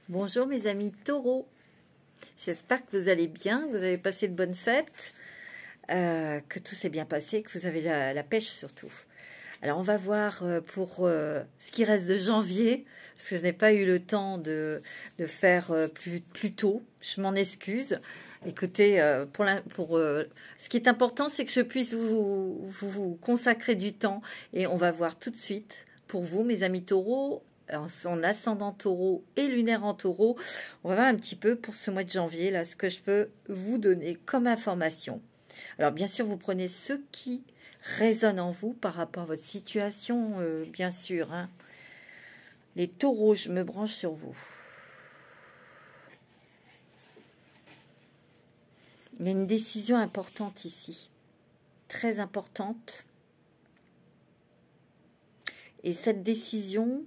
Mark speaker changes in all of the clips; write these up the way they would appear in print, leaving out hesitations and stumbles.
Speaker 1: Bonjour mes amis taureaux, j'espère que vous allez bien, que vous avez passé de bonnes fêtes, que tout s'est bien passé, que vous avez la pêche surtout. Alors on va voir pour ce qui reste de janvier, parce que je n'ai pas eu le temps de faire plus tôt, je m'en excuse. Écoutez, ce qui est important, c'est que je puisse vous consacrer du temps, et on va voir tout de suite pour vous mes amis taureaux, en ascendant taureau et lunaire en taureau. On va voir un petit peu pour ce mois de janvier, là, ce que je peux vous donner comme information. Alors, bien sûr, vous prenez ce qui résonne en vous par rapport à votre situation, bien sûr. Hein. Les taureaux, je me branche sur vous. Il y a une décision importante ici, très importante. Et cette décision,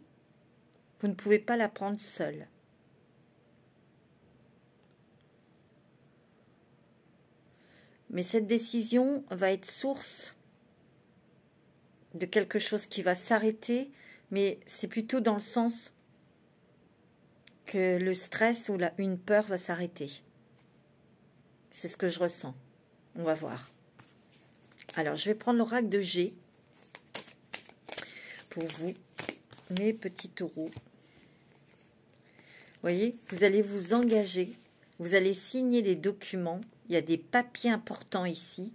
Speaker 1: vous ne pouvez pas la prendre seule. Mais cette décision va être source de quelque chose qui va s'arrêter, mais c'est plutôt dans le sens que le stress ou une peur va s'arrêter. C'est ce que je ressens. On va voir. Alors, je vais prendre l'oracle de G pour vous, mes petits taureaux. Vous voyez, vous allez vous engager, vous allez signer des documents. Il y a des papiers importants ici.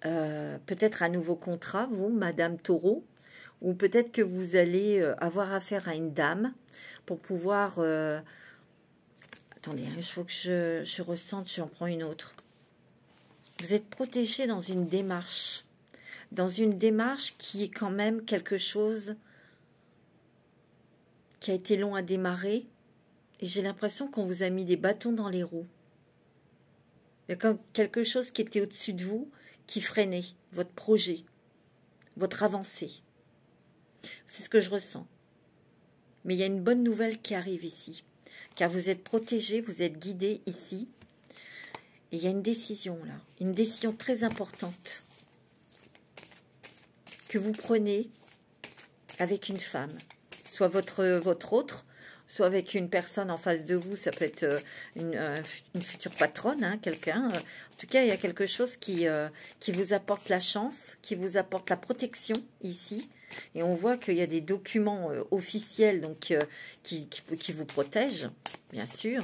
Speaker 1: Peut-être un nouveau contrat, vous, Madame Taureau, ou peut-être que vous allez avoir affaire à une dame pour pouvoir... attendez, il faut que je ressente, j'en prends une autre. Vous êtes protégé dans une démarche qui est quand même quelque chose qui a été long à démarrer, et j'ai l'impression qu'on vous a mis des bâtons dans les roues. Il y a comme quelque chose qui était au-dessus de vous, qui freinait votre projet, votre avancée. C'est ce que je ressens. Mais il y a une bonne nouvelle qui arrive ici, car vous êtes protégé, vous êtes guidé ici. Et il y a une décision là, une décision très importante que vous prenez avec une femme, soit votre autre, soit avec une personne en face de vous, ça peut être une future patronne, hein, quelqu'un. En tout cas, il y a quelque chose qui vous apporte la chance, qui vous apporte la protection ici. Et on voit qu'il y a des documents officiels donc, qui vous protègent, bien sûr.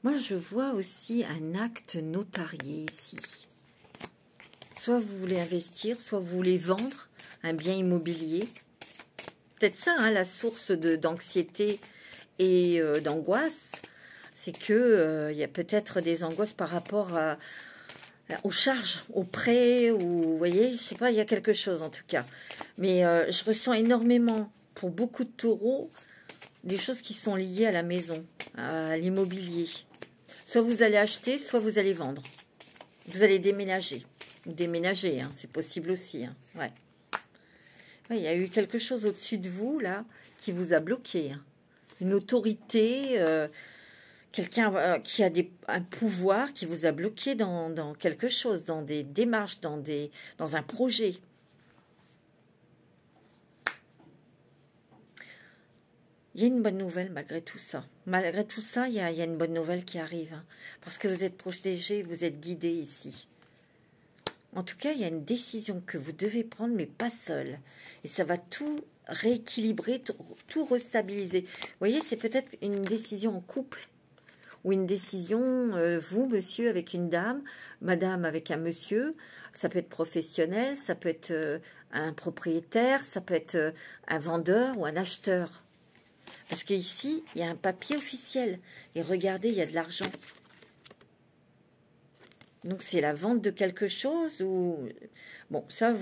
Speaker 1: Moi, je vois aussi un acte notarié ici. Soit vous voulez investir, soit vous voulez vendre un bien immobilier. Peut-être ça, hein, la source d'anxiété et d'angoisse, c'est que y a peut-être des angoisses par rapport aux charges, aux prêts, ou vous voyez, je sais pas, il y a quelque chose en tout cas. Mais je ressens énormément, pour beaucoup de taureaux, des choses qui sont liées à la maison, à l'immobilier. Soit vous allez acheter, soit vous allez vendre. Vous allez déménager. Déménager, hein, c'est possible aussi. Hein, ouais. Ouais, il y a eu quelque chose au-dessus de vous, là, qui vous a bloqué. Hein. Une autorité, quelqu'un qui a un pouvoir qui vous a bloqué dans quelque chose, dans des démarches, dans un projet. Il y a une bonne nouvelle malgré tout ça. Malgré tout ça, il y a une bonne nouvelle qui arrive. Hein, parce que vous êtes protégé, vous êtes guidé ici. En tout cas, il y a une décision que vous devez prendre, mais pas seul. Et ça va tout rééquilibrer, tout restabiliser. Vous voyez, c'est peut-être une décision en couple. Ou une décision, vous, monsieur, avec une dame, madame avec un monsieur. Ça peut être professionnel, ça peut être un propriétaire, ça peut être un vendeur ou un acheteur. Parce qu'ici, il y a un papier officiel. Et regardez, il y a de l'argent. Donc, c'est la vente de quelque chose ou... Bon, ça,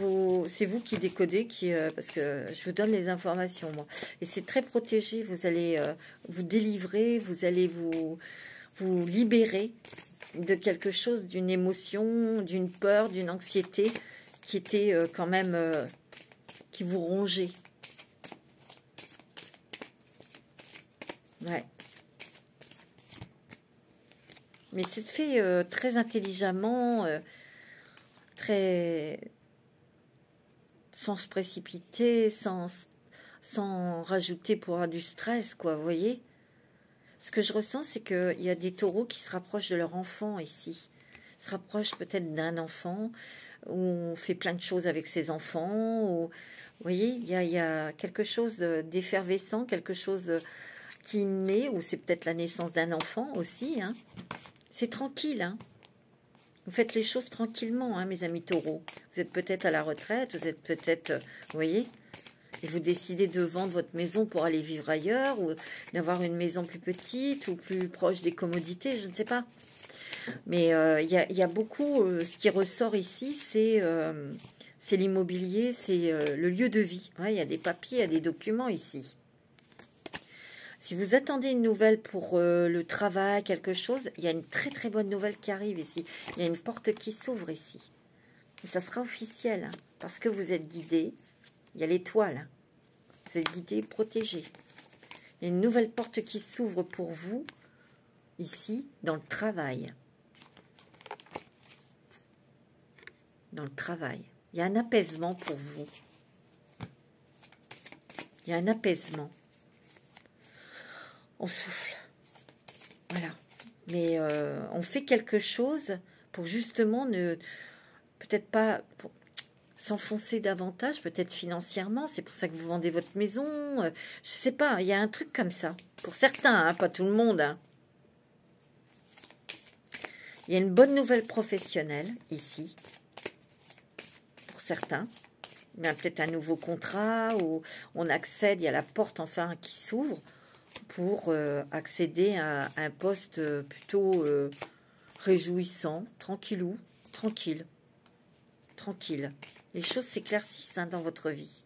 Speaker 1: c'est vous qui décodez, parce que je vous donne les informations, moi. Et c'est très protégé. Vous allez vous délivrer, vous allez vous libérer de quelque chose, d'une émotion, d'une peur, d'une anxiété qui était quand même... qui vous rongeait. Ouais. Mais c'est fait très intelligemment, sans se précipiter, sans rajouter pour avoir du stress, quoi, vous voyez. Ce que je ressens, c'est qu'il y a des taureaux qui se rapprochent de leur enfant ici. Se rapprochent peut-être d'un enfant, où on fait plein de choses avec ses enfants. Ou, vous voyez, il y a quelque chose d'effervescent, quelque chose qui naît, ou c'est peut-être la naissance d'un enfant aussi. Hein. C'est tranquille, hein. Vous faites les choses tranquillement, hein, mes amis taureaux. Vous êtes peut-être à la retraite, vous êtes peut-être, vous voyez, et vous décidez de vendre votre maison pour aller vivre ailleurs, ou d'avoir une maison plus petite, ou plus proche des commodités, je ne sais pas. Mais il y a beaucoup, ce qui ressort ici, c'est l'immobilier, c'est le lieu de vie. Ouais, il y a des papiers, il y a des documents ici. Si vous attendez une nouvelle pour le travail, quelque chose, il y a une très très bonne nouvelle qui arrive ici. Il y a une porte qui s'ouvre ici. Et ça sera officiel, hein, parce que vous êtes guidé. Il y a l'étoile. Hein. Vous êtes guidé, protégé. Il y a une nouvelle porte qui s'ouvre pour vous, ici, dans le travail. Dans le travail. Il y a un apaisement pour vous. Il y a un apaisement. On souffle. Voilà. Mais on fait quelque chose pour justement ne... Peut-être pas... s'enfoncer davantage, peut-être financièrement. C'est pour ça que vous vendez votre maison. Je sais pas. Il y a un truc comme ça. Pour certains, hein, pas tout le monde. Hein. Il y a une bonne nouvelle professionnelle ici. Pour certains. Il y a peut-être un nouveau contrat où on accède. Il y a la porte enfin qui s'ouvre. Pour accéder à un poste plutôt réjouissant, tranquillou, tranquille. Les choses s'éclaircissent hein, dans votre vie.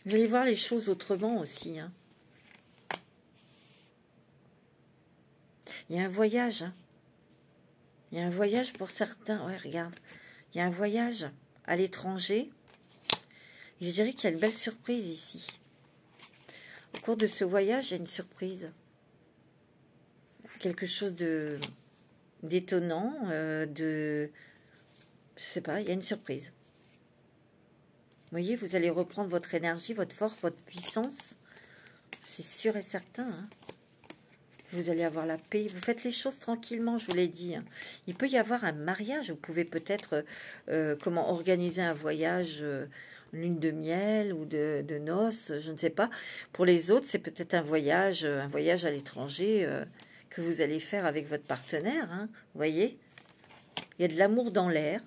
Speaker 1: Vous allez voir les choses autrement aussi. Hein. Il y a un voyage. Hein. Il y a un voyage pour certains. Ouais, regarde. Il y a un voyage à l'étranger. Je dirais qu'il y a une belle surprise ici. Au cours de ce voyage, il y a une surprise. Quelque chose d'étonnant, je sais pas, il y a une surprise. Vous voyez, vous allez reprendre votre énergie, votre force, votre puissance. C'est sûr et certain. Hein. Vous allez avoir la paix. Vous faites les choses tranquillement, je vous l'ai dit. Hein. Il peut y avoir un mariage. Vous pouvez peut-être comment organiser un voyage... lune de miel ou de noces, je ne sais pas. Pour les autres, c'est peut-être un voyage à l'étranger que vous allez faire avec votre partenaire. Hein, vous voyez, il y a de l'amour dans l'air,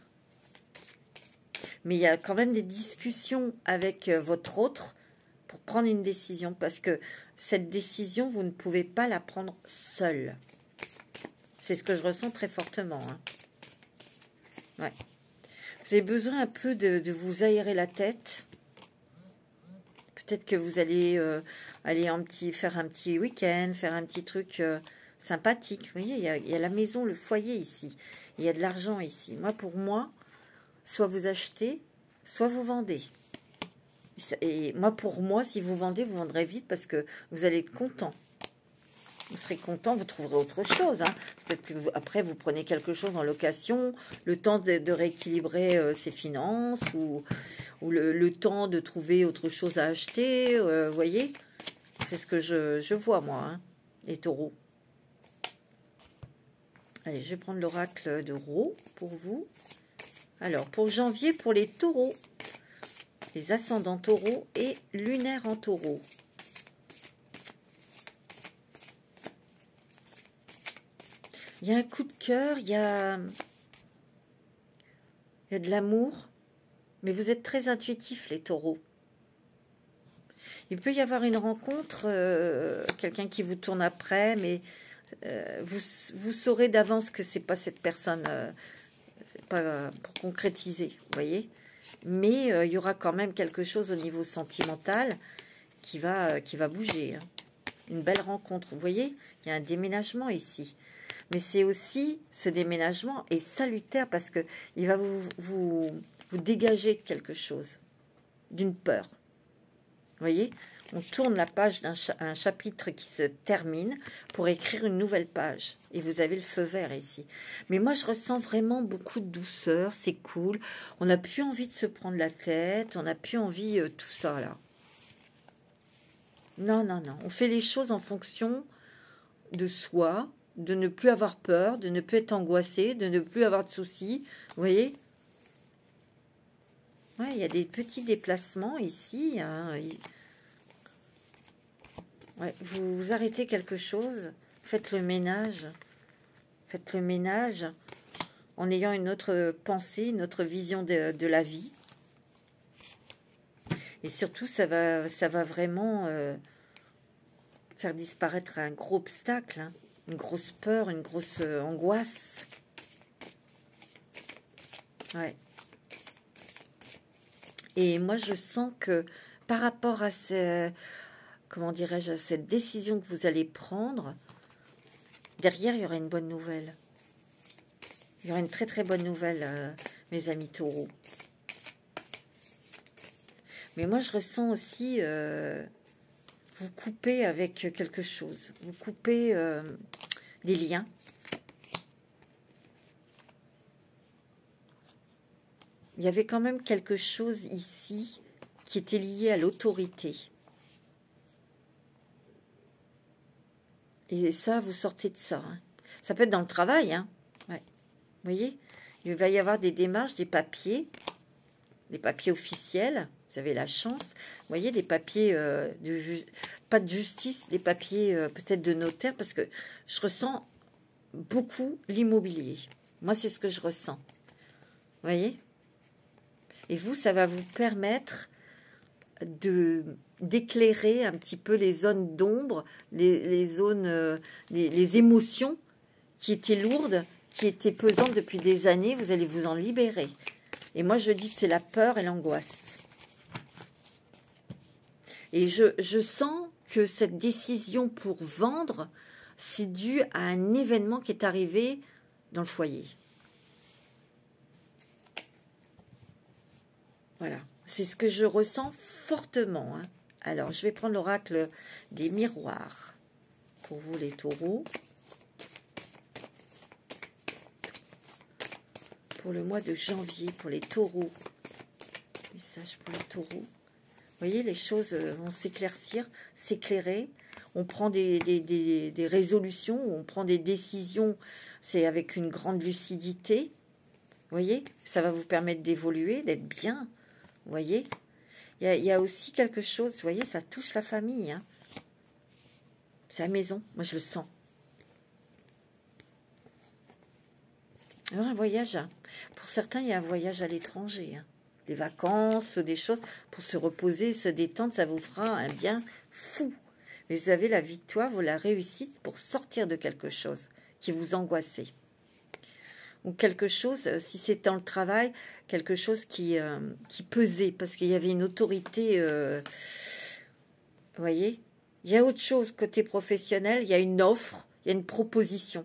Speaker 1: mais il y a quand même des discussions avec votre autre pour prendre une décision, parce que cette décision, vous ne pouvez pas la prendre seule. C'est ce que je ressens très fortement. Hein. Ouais. Vous avez besoin un peu de vous aérer la tête. Peut-être que vous allez aller faire un petit week-end, faire un petit truc sympathique. Vous voyez, il y a la maison, le foyer ici. Il y a de l'argent ici. Pour moi, soit vous achetez, soit vous vendez. Et pour moi, si vous vendez, vous vendrez vite parce que vous allez être content. Vous serez content, vous trouverez autre chose. Hein. Peut-être que après, vous prenez quelque chose en location, le temps de rééquilibrer ses finances ou le temps de trouver autre chose à acheter. Vous voyez, c'est ce que je vois, moi, hein, les taureaux. Allez, je vais prendre l'oracle de Rho pour vous. Alors, pour janvier, pour les taureaux, les ascendants taureaux et lunaires en taureau. Il y a un coup de cœur, il y a de l'amour, mais vous êtes très intuitifs, les taureaux. Il peut y avoir une rencontre, quelqu'un qui vous tourne après, mais vous saurez d'avance que c'est pas cette personne, c'est pas pour concrétiser, vous voyez. Mais il y aura quand même quelque chose au niveau sentimental qui va bouger. Hein. Une belle rencontre, vous voyez, il y a un déménagement ici. Mais c'est aussi, ce déménagement est salutaire parce que il va vous dégager de quelque chose, d'une peur. Vous voyez, On tourne la page un chapitre qui se termine pour écrire une nouvelle page. Et vous avez le feu vert ici. Mais moi, je ressens vraiment beaucoup de douceur. C'est cool. On n'a plus envie de se prendre la tête. On n'a plus envie tout ça, là. Non, non, non. On fait les choses en fonction de soi, de ne plus avoir peur, de ne plus être angoissé, de ne plus avoir de soucis. Vous voyez? Ouais, il y a des petits déplacements ici, hein. Ouais, vous arrêtez quelque chose, faites le ménage. Faites le ménage en ayant une autre pensée, une autre vision de la vie. Et surtout, ça va vraiment faire disparaître un gros obstacle, hein, une grosse peur, une grosse angoisse. Ouais. Et moi, je sens que par rapport à comment dirais-je, à cette décision que vous allez prendre, derrière, il y aura une bonne nouvelle. Il y aura une très très bonne nouvelle, mes amis taureaux. Mais moi, je ressens aussi, vous coupez avec quelque chose. Vous coupez des liens. Il y avait quand même quelque chose ici qui était lié à l'autorité. Et ça, vous sortez de ça. Hein. Ça peut être dans le travail. Hein. Ouais. Vous voyez, il va y avoir des démarches, des papiers officiels. Vous avez la chance. Vous voyez, des papiers, pas de justice, des papiers peut-être de notaire, parce que je ressens beaucoup l'immobilier. Moi, c'est ce que je ressens. Vous voyez? Et vous, ça va vous permettre d'éclairer un petit peu les zones d'ombre, les zones, les émotions qui étaient lourdes, qui étaient pesantes depuis des années. Vous allez vous en libérer. Et moi, je dis que c'est la peur et l'angoisse. Et je sens que cette décision pour vendre, c'est dû à un événement qui est arrivé dans le foyer. Voilà, c'est ce que je ressens fortement. Hein. Alors, je vais prendre l'oracle des miroirs pour vous les taureaux. Pour le mois de janvier, pour les taureaux. Message pour les taureaux. Vous voyez, les choses vont s'éclaircir, s'éclairer. On prend des résolutions, on prend des décisions. C'est avec une grande lucidité. Vous voyez, ça va vous permettre d'évoluer, d'être bien. Vous voyez, il y a aussi quelque chose, vous voyez, ça touche la famille. Hein. C'est la maison, moi je le sens. Alors un voyage, hein. Pour certains, il y a un voyage à l'étranger. Hein. Des vacances, des choses pour se reposer, se détendre, ça vous fera un bien fou. Mais vous avez la victoire, vous la réussite pour sortir de quelque chose qui vous angoissait. Ou quelque chose, si c'est dans le travail, quelque chose qui pesait, parce qu'il y avait une autorité, vous voyez, il y a autre chose côté professionnel, il y a une offre, il y a une proposition.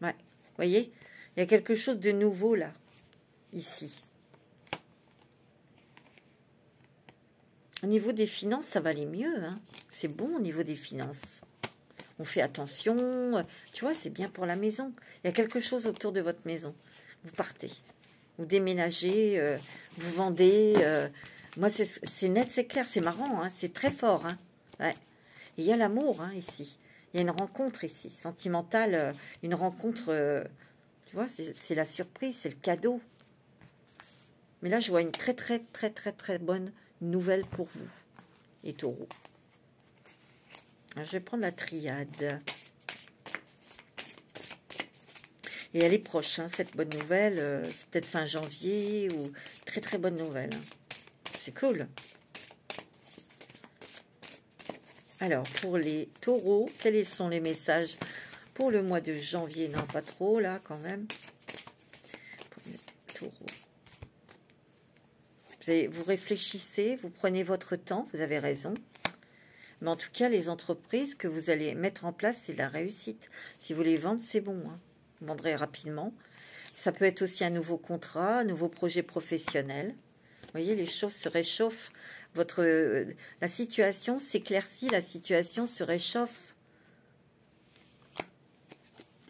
Speaker 1: Ouais, vous voyez, il y a quelque chose de nouveau là, ici. Au niveau des finances, ça va aller mieux, hein. C'est bon au niveau des finances. On fait attention, tu vois, c'est bien pour la maison. Il y a quelque chose autour de votre maison. Vous partez, vous déménagez, vous vendez. Moi, c'est net, c'est clair, c'est marrant, hein, c'est très fort. Hein. Ouais. Et il y a l'amour hein, ici. Il y a une rencontre ici, sentimentale, une rencontre, tu vois, c'est la surprise, c'est le cadeau. Mais là, je vois une très, très, très, très, très bonne nouvelle pour vous, les taureaux. Alors, je vais prendre la triade. Et elle est proche, hein, cette bonne nouvelle. Peut-être fin janvier ou très très bonne nouvelle. Hein. C'est cool. Alors, pour les taureaux, quels sont les messages pour le mois de janvier? Non, pas trop là quand même. Pour les taureaux. Vous réfléchissez, vous prenez votre temps, vous avez raison. Mais en tout cas, les entreprises que vous allez mettre en place, c'est la réussite. Si vous les vendez, c'est bon. Hein. Vous vendrez rapidement. Ça peut être aussi un nouveau contrat, un nouveau projet professionnel. Vous voyez, les choses se réchauffent la situation s'éclaircit, la situation se réchauffe.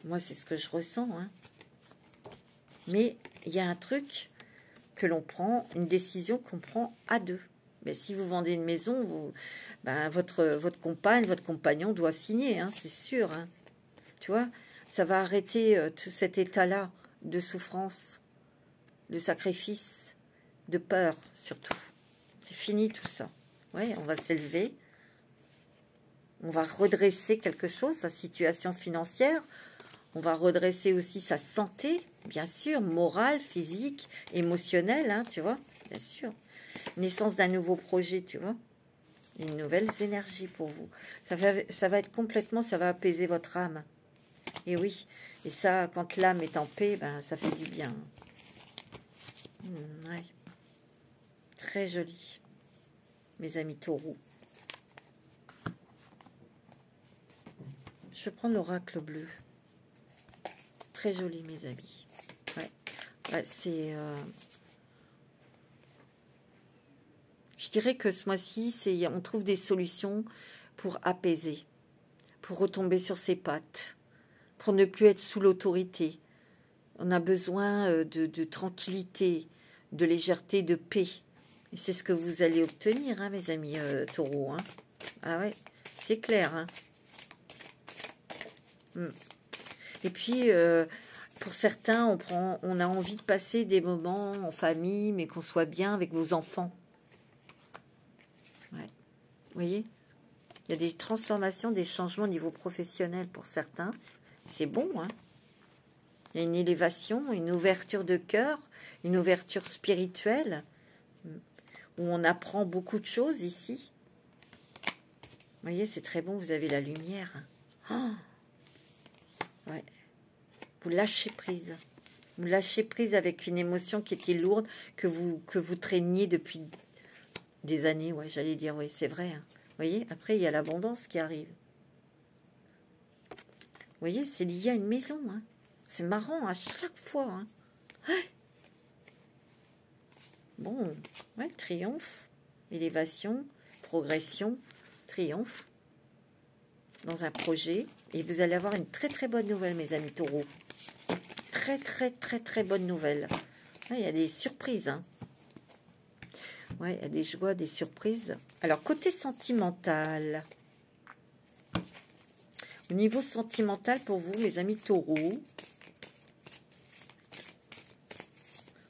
Speaker 1: Moi, c'est ce que je ressens. Hein. Mais il y a un truc que l'on prend, une décision qu'on prend à deux. Mais si vous vendez une maison, votre compagne, votre compagnon doit signer, hein, c'est sûr. Hein. Tu vois, ça va arrêter tout cet état-là de souffrance, de sacrifice, de peur surtout. C'est fini tout ça. Oui, on va s'élever. On va redresser quelque chose, sa situation financière. On va redresser aussi sa santé, bien sûr, morale, physique, émotionnelle, hein, tu vois, bien sûr. Naissance d'un nouveau projet, tu vois. Une nouvelle énergie pour vous. Ça va être complètement, ça va apaiser votre âme. Et oui, et ça, quand l'âme est en paix, ben, ça fait du bien. Ouais. Très joli, mes amis taureaux. Je vais prendre l'oracle bleu. Très joli, mes amis. Ouais. Ouais, c'est... Je dirais que ce mois-ci, on trouve des solutions pour apaiser, pour retomber sur ses pattes, pour ne plus être sous l'autorité. On a besoin de tranquillité, de légèreté, de paix. Et c'est ce que vous allez obtenir, hein, mes amis taureaux. Hein. Ah ouais, c'est clair. Hein. Et puis, pour certains, on a envie de passer des moments en famille, mais qu'on soit bien avec vos enfants. Ouais. Vous voyez, il y a des transformations, des changements au niveau professionnel pour certains. C'est bon, hein. Il y a une élévation, une ouverture de cœur, une ouverture spirituelle, où on apprend beaucoup de choses ici. Vous voyez, c'est très bon, vous avez la lumière. Oh, ouais. Vous lâchez prise. Vous lâchez prise avec une émotion qui était lourde, que vous traîniez depuis des années. Ouais, j'allais dire, oui, c'est vrai. Hein. Vous voyez, après, il y a l'abondance qui arrive. Vous voyez, c'est lié à une maison. Hein. C'est marrant à chaque fois. Hein. Ouais. Bon, ouais, triomphe, élévation, progression, triomphe dans un projet. Et vous allez avoir une très très bonne nouvelle, mes amis taureaux. Très très très très bonne nouvelle. Ouais, il y a des surprises. Hein. Ouais, il y a des joies, des surprises. Alors, côté sentimental. Au niveau sentimental pour vous, mes amis taureaux.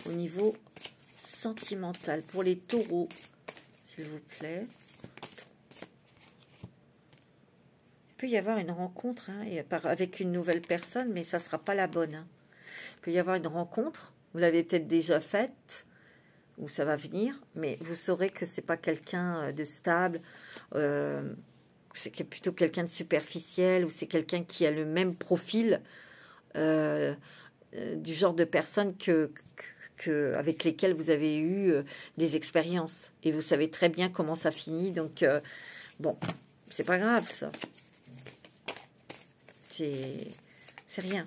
Speaker 1: Au niveau sentimental pour les taureaux, s'il vous plaît. Il peut y avoir une rencontre hein, avec une nouvelle personne, mais ça ne sera pas la bonne. Hein. Il peut y avoir une rencontre, vous l'avez peut-être déjà faite, ou ça va venir, mais vous saurez que c'est pas quelqu'un de stable, c'est plutôt quelqu'un de superficiel, ou c'est quelqu'un qui a le même profil du genre de personne avec lesquelles vous avez eu des expériences. Et vous savez très bien comment ça finit, donc bon, c'est pas grave ça. C'est rien.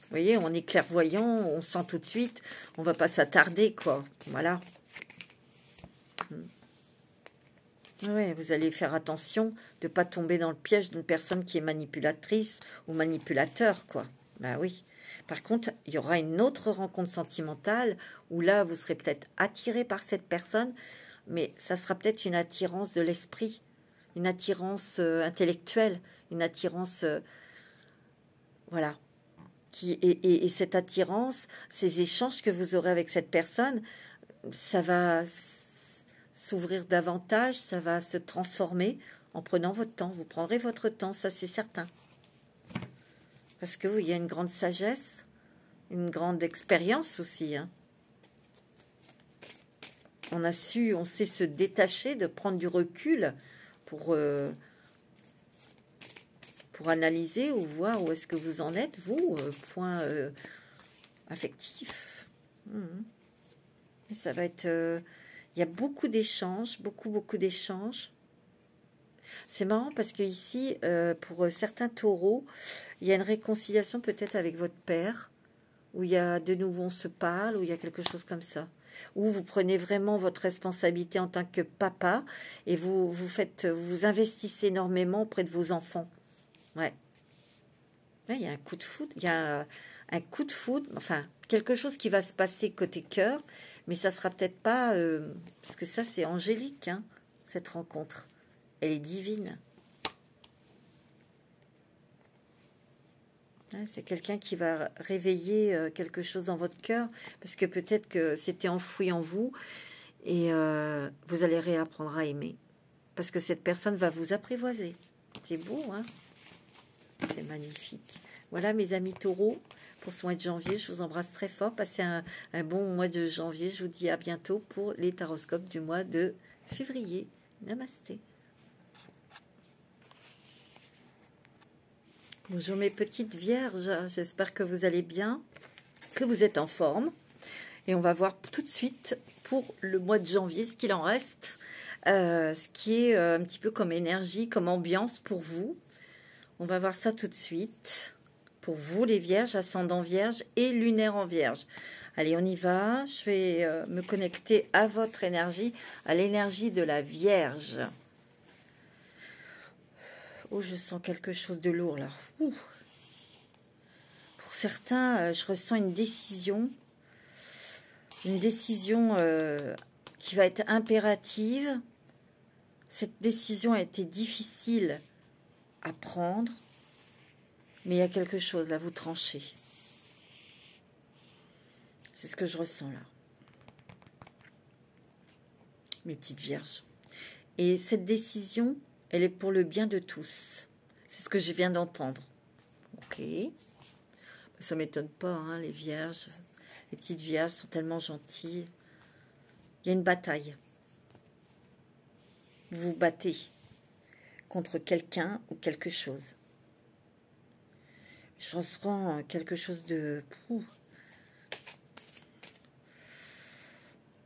Speaker 1: Vous voyez, on est clairvoyant, on sent tout de suite, on va pas s'attarder, quoi. Voilà. Ouais, vous allez faire attention de ne pas tomber dans le piège d'une personne qui est manipulatrice ou manipulateur, quoi. Ben oui. Par contre, il y aura une autre rencontre sentimentale où là, vous serez peut-être attiré par cette personne, mais ça sera peut-être une attirance de l'esprit, une attirance intellectuelle, une attirance... voilà. Et cette attirance, ces échanges que vous aurez avec cette personne, ça va s'ouvrir davantage, ça va se transformer en prenant votre temps. Vous prendrez votre temps, ça c'est certain. Parce qu'il y a une grande sagesse, une grande expérience aussi. Hein. On sait se détacher, de prendre du recul pour analyser ou voir où est-ce que vous en êtes, vous, point affectif. Et ça va être... il y a beaucoup d'échanges, beaucoup d'échanges. C'est marrant parce que ici, pour certains taureaux, il y a une réconciliation peut-être avec votre père, où il y a de nouveau on se parle, où il y a quelque chose comme ça. Ou vous prenez vraiment votre responsabilité en tant que papa et vous investissez énormément auprès de vos enfants. Ouais. Là, il y a un coup de foudre, il y a un coup de foudre, enfin, quelque chose qui va se passer côté cœur, mais ça sera peut-être pas, parce que ça, c'est angélique, hein, cette rencontre. Elle est divine. Ouais, c'est quelqu'un qui va réveiller quelque chose dans votre cœur, parce que peut-être que c'était enfoui en vous, et vous allez réapprendre à aimer. Parce que cette personne va vous apprivoiser. C'est beau, hein? C'est magnifique. Voilà, mes amis taureaux, pour ce mois de janvier, je vous embrasse très fort. Passez un bon mois de janvier. Je vous dis à bientôt pour les taroscopes du mois de février. Namasté. Bonjour mes petites vierges, j'espère que vous allez bien, que vous êtes en forme. Et on va voir tout de suite pour le mois de janvier ce qu'il en reste, ce qui est un petit peu comme énergie, comme ambiance pour vous. On va voir ça tout de suite. Pour vous les vierges, ascendant vierge et lunaire en vierge. Allez, on y va. Je vais me connecter à votre énergie, à l'énergie de la vierge. Oh, je sens quelque chose de lourd là. Ouh. Pour certains, je ressens une décision qui va être impérative. Cette décision a été difficile à prendre, mais il y a quelque chose là, vous tranchez. C'est ce que je ressens là. Mes petites vierges. Et cette décision, elle est pour le bien de tous. C'est ce que je viens d'entendre. Ok. Ça ne m'étonne pas, hein, les vierges. Les petites vierges sont tellement gentilles. Il y a une bataille. Vous vous battez contre quelqu'un ou quelque chose. Je ressens quelque chose de...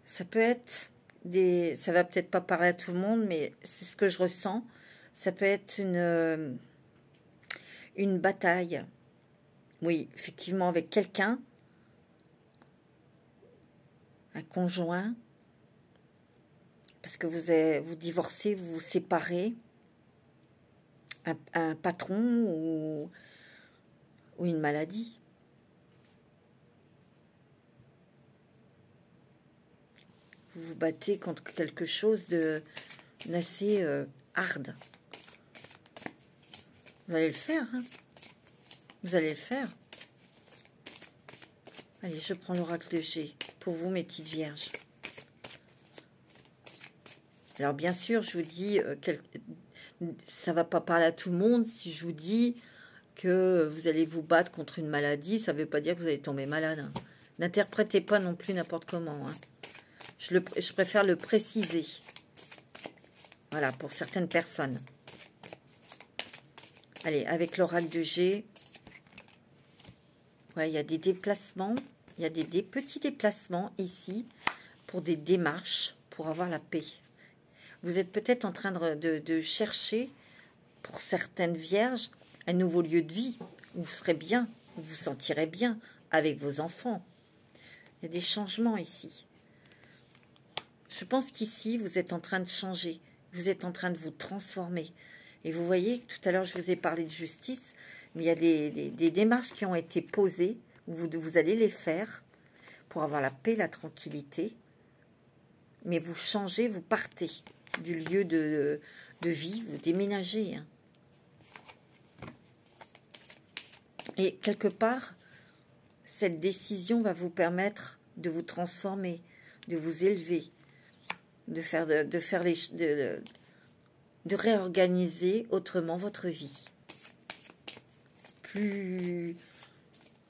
Speaker 1: Ça peut être des... Ça va peut-être pas parler à tout le monde, mais c'est ce que je ressens. Ça peut être une bataille. Oui, effectivement, avec quelqu'un. Un conjoint. Parce que vous divorcez, vous vous séparez. Un patron ou une maladie. Vous vous battez contre quelque chose d'assez hard. Vous allez le faire, hein? Vous allez le faire. Allez, je prends l'oracle de G pour vous, mes petites vierges. Alors, bien sûr, je vous dis, ça ne va pas parler à tout le monde si je vous dis que vous allez vous battre contre une maladie. Ça ne veut pas dire que vous allez tomber malade. Hein. N'interprétez pas non plus n'importe comment. Hein. Je préfère le préciser. Voilà, pour certaines personnes. Allez, avec l'oracle de G, ouais, il y a des déplacements. Il y a des petits déplacements ici pour des démarches, pour avoir la paix. Vous êtes peut-être en train de chercher, pour certaines vierges, un nouveau lieu de vie où vous serez bien, où vous vous sentirez bien avec vos enfants. Il y a des changements ici. Je pense qu'ici, vous êtes en train de changer. Vous êtes en train de vous transformer. Et vous voyez, tout à l'heure, je vous ai parlé de justice, mais il y a des démarches qui ont été posées. Vous allez les faire pour avoir la paix, la tranquillité. Mais vous changez, vous partez du lieu de vie, vous déménagez. Hein. Et quelque part, cette décision va vous permettre de vous transformer, de vous élever, de réorganiser autrement votre vie.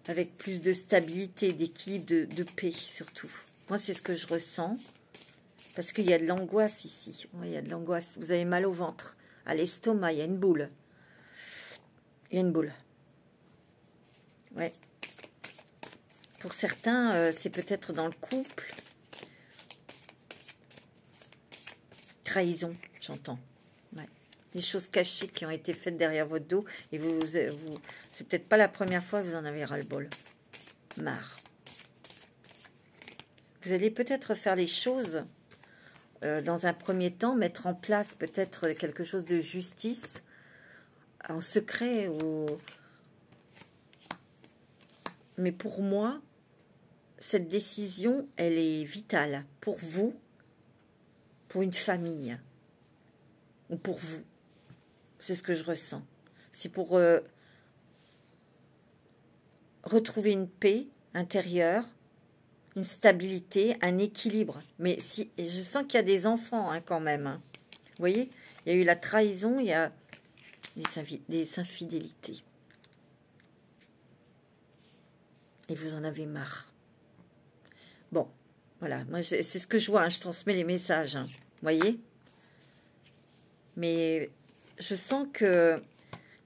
Speaker 1: Avec plus de stabilité, d'équilibre, de paix surtout. Moi, c'est ce que je ressens. Parce qu'il y a de l'angoisse ici. Oui, il y a de l'angoisse. Vous avez mal au ventre, à l'estomac, il y a une boule. Il y a une boule. Ouais. Pour certains, c'est peut-être dans le couple. Trahison, j'entends. Ouais. Des choses cachées qui ont été faites derrière votre dos. Et c'est peut-être pas la première fois que vous en avez ras-le-bol. Marre. Vous allez peut-être faire les choses dans un premier temps, mettre en place peut-être quelque chose de justice en secret. Mais pour moi, cette décision, elle est vitale pour vous, pour une famille, ou pour vous. C'est ce que je ressens. C'est pour retrouver une paix intérieure, une stabilité, un équilibre. Mais si, je sens qu'il y a des enfants hein, quand même. Hein. Vous voyez, il y a eu la trahison, il y a des infidélités. Et vous en avez marre. Bon, voilà, moi c'est ce que je vois, hein, je transmets les messages. Hein, vous voyez? Mais je sens que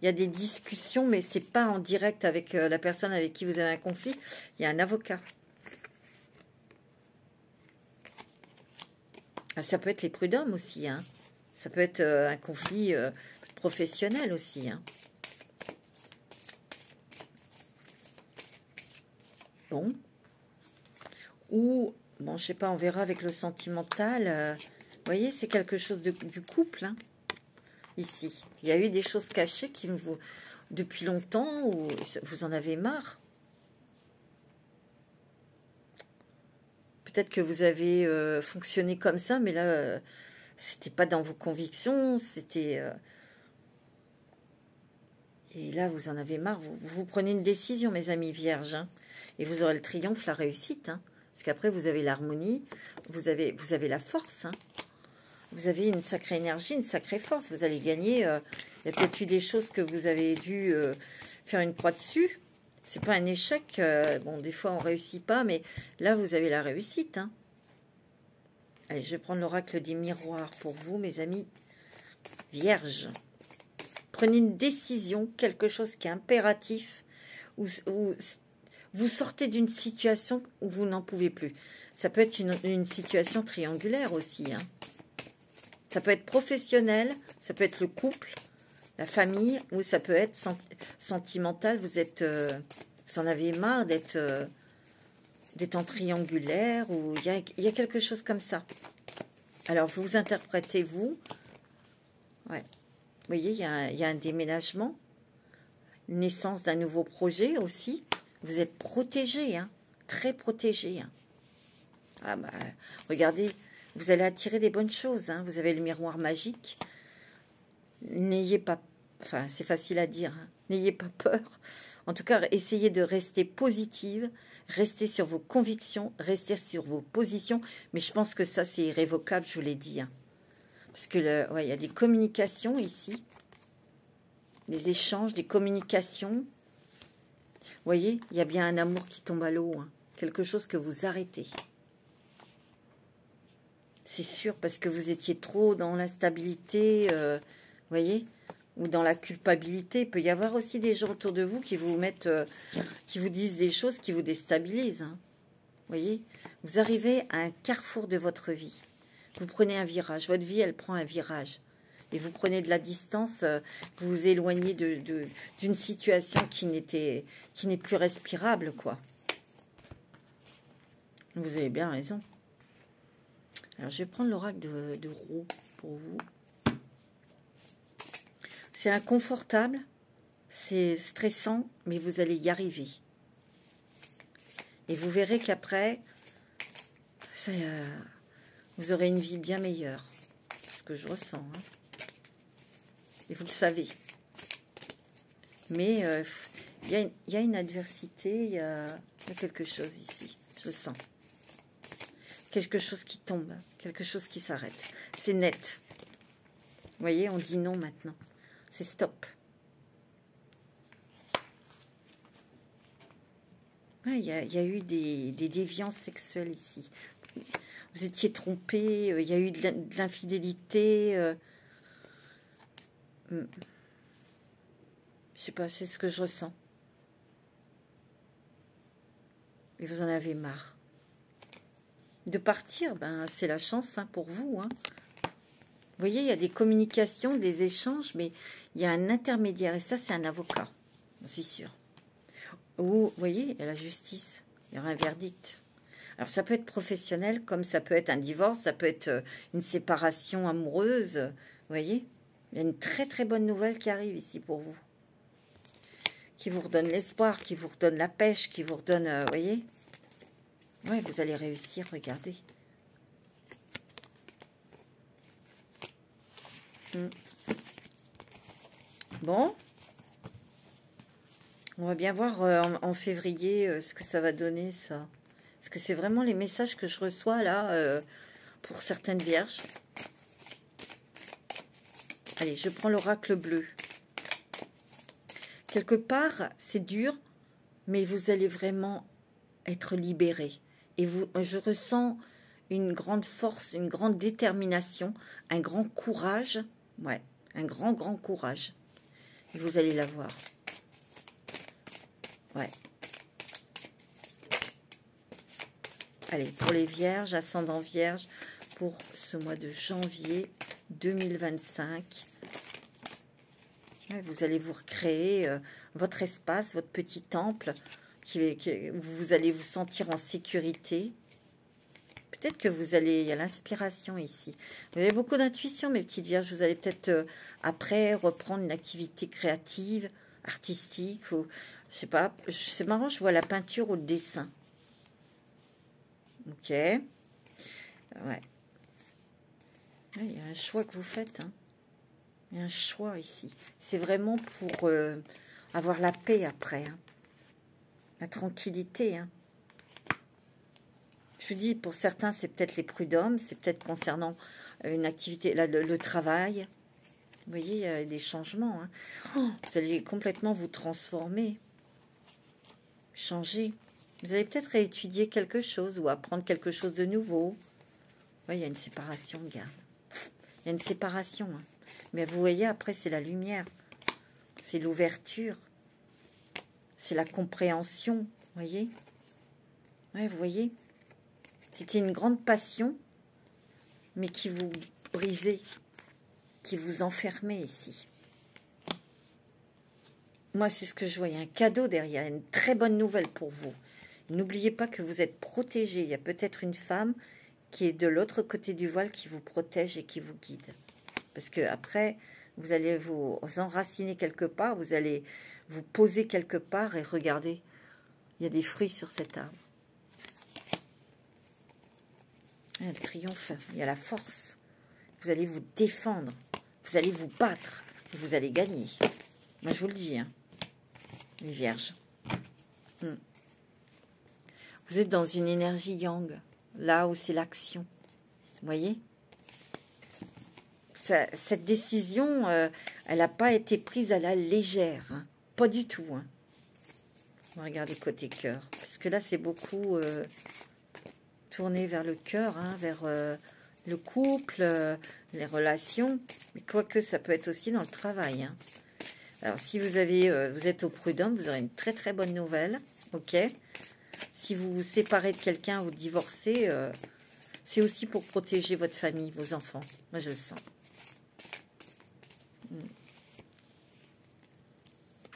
Speaker 1: il y a des discussions, mais c'est pas en direct avec la personne avec qui vous avez un conflit. Il y a un avocat. Ça peut être les prud'hommes aussi. Hein. Ça peut être un conflit professionnel aussi. Hein. Bon. Ou, bon, je sais pas, on verra avec le sentimental. Vous voyez, c'est quelque chose du couple. Hein, ici. Il y a eu des choses cachées qui vous... Depuis longtemps, ou vous en avez marre. Peut-être que vous avez fonctionné comme ça, mais là, c'était pas dans vos convictions, c'était... Et là, vous en avez marre. Vous prenez une décision, mes amis vierges. Hein, et vous aurez le triomphe, la réussite. Hein, parce qu'après, vous avez l'harmonie, vous avez la force. Hein, vous avez une sacrée énergie, une sacrée force. Vous allez gagner. Il y a peut-être eu des choses que vous avez dû faire une croix dessus. C'est pas un échec. Bon, des fois, on réussit pas, mais là, vous avez la réussite. Hein. Allez, je vais prendre l'oracle des miroirs pour vous, mes amis vierges. Prenez une décision, quelque chose qui est impératif, où vous sortez d'une situation où vous n'en pouvez plus. Ça peut être une situation triangulaire aussi. Hein. Ça peut être professionnel, ça peut être le couple, la famille, ou ça peut être sentimental. Vous en avez marre d'être en triangulaire, ou il y a quelque chose comme ça. Alors, vous interprétez, vous. Ouais. Vous voyez, il y a un déménagement, une naissance d'un nouveau projet aussi. Vous êtes protégé, hein, très protégé. Hein. Ah bah, regardez, vous allez attirer des bonnes choses. Hein. Vous avez le miroir magique. N'ayez pas, enfin c'est facile à dire, hein. N'ayez pas peur. En tout cas, essayez de rester positive, restez sur vos convictions, restez sur vos positions. Mais je pense que ça c'est irrévocable, je vous l'ai dit. Hein. Parce que ouais, il y a des communications ici, des échanges, des communications. Vous voyez, il y a bien un amour qui tombe à l'eau, hein. Quelque chose que vous arrêtez. C'est sûr, parce que vous étiez trop dans l'instabilité, vous voyez, ou dans la culpabilité. Il peut y avoir aussi des gens autour de vous qui vous mettent, qui vous disent des choses qui vous déstabilisent. Hein. Vous voyez, vous arrivez à un carrefour de votre vie. Vous prenez un virage, votre vie, elle prend un virage. Et vous prenez de la distance, vous vous éloignez d'une situation qui n'est plus respirable, quoi. Vous avez bien raison. Alors, je vais prendre l'oracle de roue pour vous. C'est inconfortable, c'est stressant, mais vous allez y arriver. Et vous verrez qu'après, vous aurez une vie bien meilleure. C'est ce que je ressens. Hein. Et vous le savez. Mais il y a une adversité, il y a quelque chose ici. Je sens. Quelque chose qui tombe, quelque chose qui s'arrête. C'est net. Vous voyez, on dit non maintenant. C'est stop. Ouais, il y a eu des déviances sexuelles ici. Vous étiez trompé, il y a eu de l'infidélité. Je sais pas, c'est ce que je ressens. Et vous en avez marre. De partir, ben c'est la chance hein, pour vous. Hein. Vous voyez, il y a des communications, des échanges, mais il y a un intermédiaire. Et ça, c'est un avocat, j'en suis sûre. Ou, vous voyez, il y a la justice. Il y aura un verdict. Alors, ça peut être professionnel, comme ça peut être un divorce, ça peut être une séparation amoureuse. Vous voyez? Il y a une très très bonne nouvelle qui arrive ici pour vous. Qui vous redonne l'espoir, qui vous redonne la pêche, qui vous redonne... vous voyez? Ouais, vous allez réussir, regardez. Bon. On va bien voir en février ce que ça va donner, ça. Parce que c'est vraiment les messages que je reçois, là, pour certaines vierges. Allez, je prends l'oracle bleu. Quelque part, c'est dur, mais vous allez vraiment être libéré. Et je ressens une grande force, une grande détermination, un grand courage. Ouais, un grand courage. Et vous allez l'avoir. Ouais. Allez, pour les vierges, ascendant vierge, pour ce mois de janvier 2025. Ouais, vous allez vous recréer votre espace, votre petit temple, vous allez vous sentir en sécurité. Peut-être que vous allez, il y a l'inspiration ici. Vous avez beaucoup d'intuition, mes petites vierges. Vous allez peut-être, après, reprendre une activité créative, artistique, ou, je sais pas, c'est marrant, je vois la peinture ou le dessin. Ok. Ouais. Il y a un choix que vous faites. Hein. Il y a un choix ici. C'est vraiment pour avoir la paix après. Hein. La tranquillité. Hein. Je vous dis, pour certains, c'est peut-être les prud'hommes. C'est peut-être concernant une activité, le travail. Vous voyez, il y a des changements. Hein. Oh, vous allez complètement vous transformer. Changer. Vous allez peut-être réétudier quelque chose ou apprendre quelque chose de nouveau. Oui, il y a une séparation, regarde. Il y a une séparation. Hein. Mais vous voyez, après, c'est la lumière. C'est l'ouverture. C'est la compréhension. Vous voyez? Oui, vous voyez? C'était une grande passion, mais qui vous brisait, qui vous enfermait ici. Moi, c'est ce que je vois. Il y a un cadeau derrière, une très bonne nouvelle pour vous. N'oubliez pas que vous êtes protégé. Il y a peut-être une femme qui est de l'autre côté du voile qui vous protège et qui vous guide. Parce que après, vous allez vous enraciner quelque part, vous allez vous poser quelque part et regardez, il y a des fruits sur cet arbre. Il y a le triomphe, il y a la force. Vous allez vous défendre, vous allez vous battre et vous allez gagner. Moi, je vous le dis, hein, les vierges. Vous êtes dans une énergie yang, là où c'est l'action. Vous voyez ? Cette décision, elle n'a pas été prise à la légère. Hein. Pas du tout. Hein. On va regarder côté cœur. Parce que là, c'est beaucoup tourné vers le cœur, hein, vers le couple, les relations. Mais quoique, ça peut être aussi dans le travail. Hein. Alors, si vous êtes au prud'homme, vous aurez une très très bonne nouvelle. Ok. Si vous vous séparez de quelqu'un ou divorcez, c'est aussi pour protéger votre famille, vos enfants. Moi, je le sens.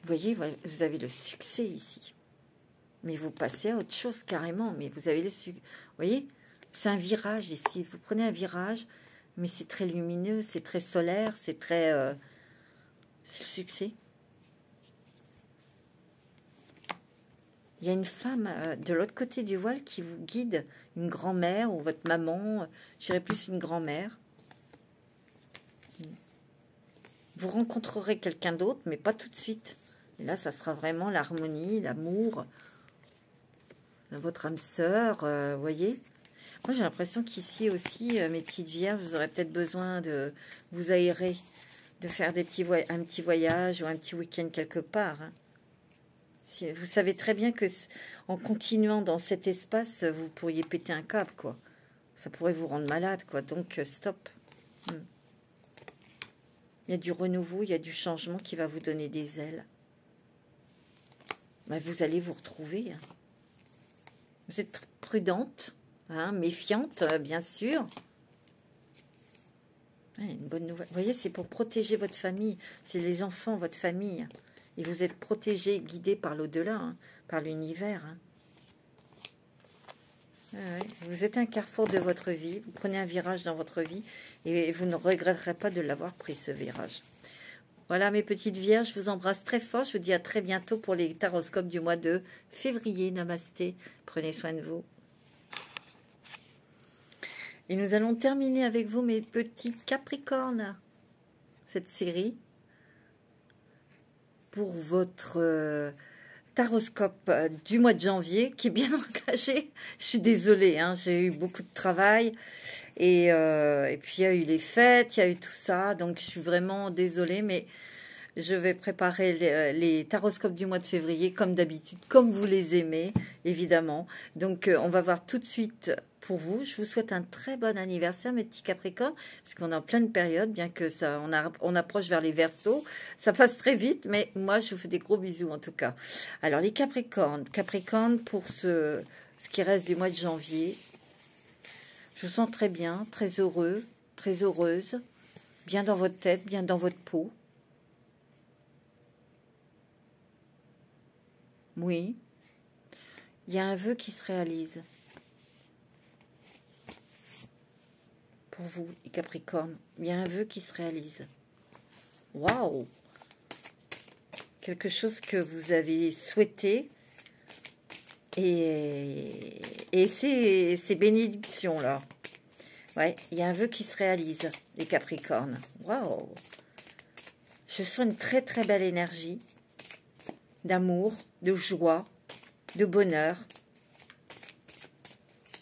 Speaker 1: Vous voyez, vous avez le succès ici. Mais vous passez à autre chose carrément. Mais vous avez le succès. Vous voyez, c'est un virage ici. Vous prenez un virage, mais c'est très lumineux, c'est très solaire, c'est très... c'est le succès. Il y a une femme de l'autre côté du voile qui vous guide, une grand-mère ou votre maman, je dirais plus une grand-mère. Vous rencontrerez quelqu'un d'autre, mais pas tout de suite. Et là, ça sera vraiment l'harmonie, l'amour, votre âme sœur, vous voyez. Moi, j'ai l'impression qu'ici aussi, mes petites vierges, vous aurez peut-être besoin de vous aérer, de faire un petit voyage ou un petit week-end quelque part. Hein. Vous savez très bien que en continuant dans cet espace, vous pourriez péter un câble, quoi. Ça pourrait vous rendre malade, quoi. Donc, stop. Il y a du renouveau, il y a du changement qui va vous donner des ailes. Ben, vous allez vous retrouver. Hein. Vous êtes prudente, hein, méfiante, bien sûr. Ouais, une bonne nouvelle. Vous voyez, c'est pour protéger votre famille. C'est les enfants, votre famille. Et vous êtes protégé, guidé par l'au-delà, hein, par l'univers. Hein. Ouais, vous êtes un carrefour de votre vie, vous prenez un virage dans votre vie et vous ne regretterez pas de l'avoir pris, ce virage. Voilà mes petites vierges, je vous embrasse très fort, je vous dis à très bientôt pour les taroscopes du mois de février. Namasté, prenez soin de vous. Et nous allons terminer avec vous mes petits capricornes, cette série, pour votre taroscope du mois de janvier, qui est bien engagé. Je suis désolée, hein, j'ai eu beaucoup de travail, et puis il y a eu les fêtes, il y a eu tout ça, donc je suis vraiment désolée, mais je vais préparer les taroscopes du mois de février, comme d'habitude, comme vous les aimez, évidemment. Donc, on va voir tout de suite pour vous. Je vous souhaite un très bon anniversaire, mes petits Capricornes, parce qu'on est en pleine période, bien que ça, on approche vers les Verseaux. Ça passe très vite, mais moi, je vous fais des gros bisous, en tout cas. Alors, les Capricornes, pour ce qui reste du mois de janvier, je vous sens très bien, très heureux, très heureuse, bien dans votre tête, bien dans votre peau. Oui, il y a un vœu qui se réalise. Pour vous, les Capricornes, il y a un vœu qui se réalise. Waouh! Quelque chose que vous avez souhaité. Et ces bénédictions-là. Ouais, il y a un vœu qui se réalise, les Capricornes. Waouh! Je sens une très très belle énergie d'amour, de joie, de bonheur.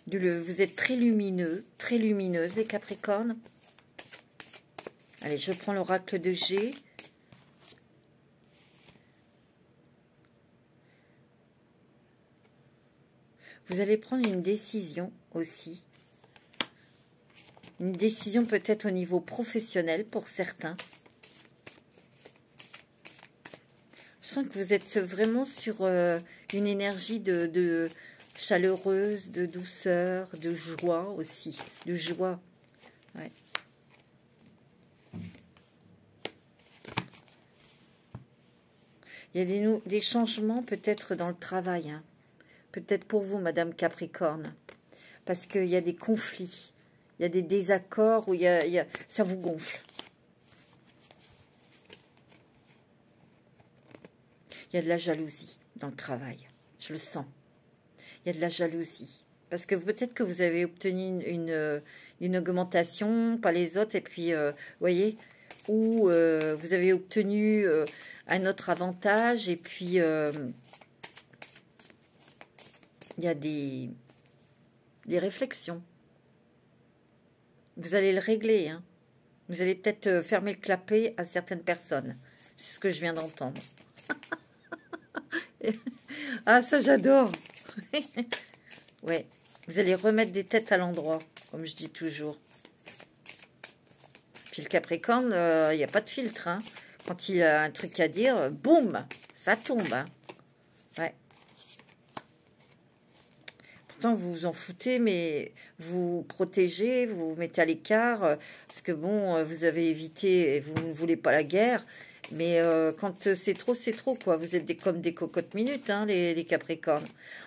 Speaker 1: Vous êtes très lumineux, très lumineuse, les Capricornes. Allez, je prends l'oracle de G. Vous allez prendre une décision aussi. Une décision peut-être au niveau professionnel pour certains. Je sens que vous êtes vraiment sur une énergie de chaleureuse, de douceur, de joie aussi. De joie. Ouais. Il y a des changements peut-être dans le travail. Hein. Peut-être pour vous, Madame Capricorne. Parce qu'il y a des conflits. Il y a des désaccords où ça vous gonfle. Il y a de la jalousie dans le travail. Je le sens. Il y a de la jalousie. Parce que peut-être que vous avez obtenu une augmentation, pas les autres, et puis, vous voyez, ou vous avez obtenu un autre avantage, et puis, il y a des réflexions. Vous allez le régler, hein. Vous allez peut-être fermer le clapet à certaines personnes. C'est ce que je viens d'entendre. Ah, ça, j'adore. Ouais, vous allez remettre des têtes à l'endroit, comme je dis toujours. Puis le Capricorne, il n'y a pas de filtre. Hein. Quand il a un truc à dire, boum, ça tombe. Hein. Ouais. Pourtant, vous vous en foutez, mais vous protégez, vous vous mettez à l'écart, parce que bon, vous avez évité, et vous ne voulez pas la guerre. Mais quand c'est trop, quoi. Vous êtes comme des cocottes minutes, hein, les Capricornes.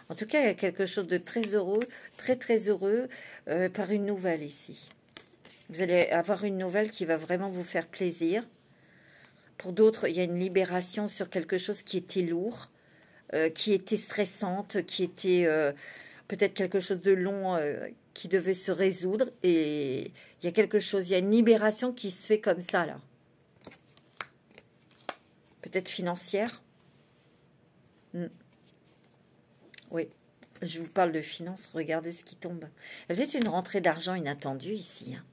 Speaker 1: En tout cas, il y a quelque chose de très heureux, très, très heureux, par une nouvelle ici. Vous allez avoir une nouvelle qui va vraiment vous faire plaisir. Pour d'autres, il y a une libération sur quelque chose qui était lourd, qui était stressante, qui était peut-être quelque chose de long qui devait se résoudre. Et il y a quelque chose, il y a une libération qui se fait comme ça, là. Peut-être financière. Oui, je vous parle de finances. Regardez ce qui tombe. Il y a peut-être une rentrée d'argent inattendue ici. Hein.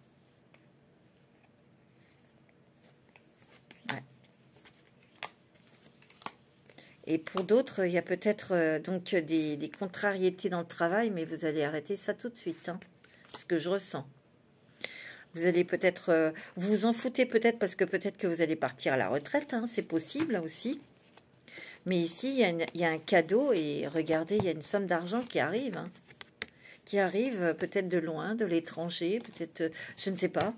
Speaker 1: Ouais. Et pour d'autres, il y a peut-être donc des contrariétés dans le travail, mais vous allez arrêter ça tout de suite. Hein, ce que je ressens. Vous allez peut-être, vous en foutez peut-être parce que peut-être que vous allez partir à la retraite, hein, c'est possible aussi. Mais ici, il y a un cadeau et regardez, il y a une somme d'argent qui arrive. Hein, qui arrive peut-être de loin, de l'étranger, peut-être, je ne sais pas,